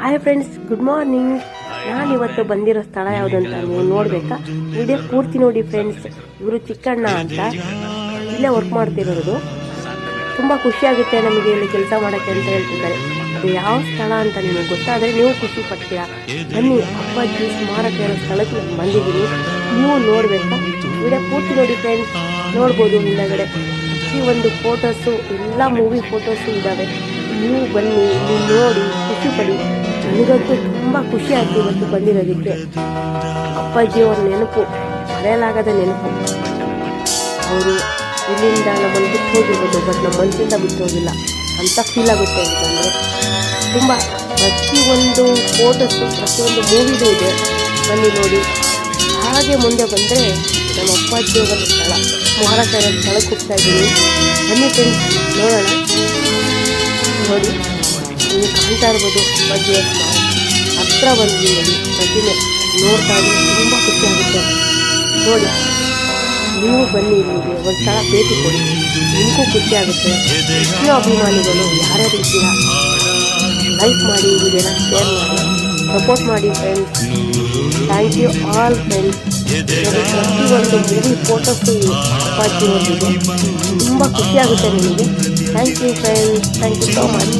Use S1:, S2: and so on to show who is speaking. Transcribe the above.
S1: Hi friends, good morning. ನಾನು ಇವತ್ತು ಬಂದಿರೋ ಸ್ಥಳ ಯಾವುದಂತ ನೀವು ನೋಡಬೇಕಾ? ವಿಡಿಯೋ ಪೂರ್ತಿ ನೋಡಿ ಫ್ರೆಂಡ್ಸ್. ಇವರು ಚಿಕ್ಕಣ್ಣ ಅಂತ ಇಲ್ಲೇ ವರ್ಕ್ ಮಾಡ್ತಿರೋದು. ತುಂಬ ಖುಷಿಯಾಗುತ್ತೆ ನಮಗೆ ಇಲ್ಲಿ ಕೆಲಸ ಮಾಡೋಕ್ಕೆ ಅಂತ ಹೇಳ್ತಿದ್ದಾರೆ. ಅದು ಯಾವ ಸ್ಥಳ ಅಂತ ನಿಮಗೆ ಗೊತ್ತಾದರೆ ನೀವು ಖುಷಿ ಪಡ್ತೀರಾ. ಬನ್ನಿ, ಅಪ್ಪಾಜಿ ಸ್ಮಾರಕ ಇರೋ ಸ್ಥಳಕ್ಕೆ ನಾನು ಬಂದಿದ್ದೀನಿ. ನೀವು ನೋಡಬೇಕಾ? ವಿಡಿಯೋ ಪೂರ್ತಿ ನೋಡಿ ಫ್ರೆಂಡ್ಸ್. ನೋಡ್ಬೋದು ಹಿಂದಗಡೆ ಈ ಒಂದು ಫೋಟೋಸು, ಎಲ್ಲ ಮೂವಿ ಫೋಟೋಸು ಇದ್ದಾವೆ. ನೀವು ಬನ್ನಿ, ನೀವು ನೋಡಿ ಖುಷಿ ಪಡಿ. ನನಗಂತೂ ತುಂಬ ಖುಷಿ ಆಯ್ತು ಇವತ್ತು ಬಂದಿರೋದಕ್ಕೆ. ಅಪ್ಪಾಜಿಯವರ ನೆನಪು ಮರೆಯಲಾಗದ ನೆನಪು. ಅವರು ಇಲ್ಲಿಂದ ನಮ್ಮನ್ನು ಬಿಟ್ಟು ಹೋಗಿರ್ಬೋದು, ಬಟ್ ನಮ್ಮ ಮನಸ್ಸಿಂದ ಬಿಟ್ಟು ಹೋಗಿಲ್ಲ ಅಂತ ಫೀಲ್ ಆಗುತ್ತೆ ಅಂತಂದರೆ. ತುಂಬ ಪ್ರತಿಯೊಂದು ಫೋಟೋಸು, ಪ್ರತಿಯೊಂದು ಮೂವಿದು ಇದೆ. ಬನ್ನಿ ನೋಡಿ. ಹಾಗೆ ಮುಂದೆ ಬಂದರೆ ನಮ್ಮ ಅಪ್ಪಾಜಿಯವರ ಸ್ಥಳ, ಸ್ಮಾರಕ ಸ್ಥಳಕ್ಕೆ ಹೋಗ್ತಾ ಇದ್ದೀನಿ. ಬನ್ನಿ ಫ್ರೆಂಡ್ಸ್, ನೋಡೋಣ. ನೋಡಿ, ನೀವು ಕಾಣ್ತಾ ಇರ್ಬೋದು ಅಪ್ಪಾಜಿಯ ಸ್ಮಾರಕ. ಹತ್ರ ಬಂದ್ವಿ ನೋಡಿ, ಪ್ರತಿಮೆ ನೋಡ್ತಾ ಇದ್ರೆ ತುಂಬ ಖುಷಿ ಆಗುತ್ತೆ. ನೋಡಿ, ನೀವು ಬನ್ನಿ, ಇಲ್ಲಿಗೆ ಒಂದು ಸ್ಥಳ ಭೇಟಿ ಕೊಡಿ, ನಿಮಗೂ ಖುಷಿ ಆಗುತ್ತೆ. ಹೆಚ್ಚಿನ ಅಭಿಮಾನಿಗಳು ಯಾರ್ಯಾರು ಇದ್ದೀರಾ, ಲೈಕ್ ಮಾಡಿ, ವಿಡಿಯೋನ ಶೇರ್ ಮಾಡಿ, ಸಪೋರ್ಟ್ ಮಾಡಿ friends. Thank you all friends. ಪ್ರತಿಯೊಂದು ಮೂವಿ ಫೋಟೋಸು ಅಪ್ಪಾಜಿ ಒಂದಿದೆ. ತುಂಬ ಖುಷಿಯಾಗುತ್ತೆ ನಿಮಗೆ. Thank you friends, thank you so much.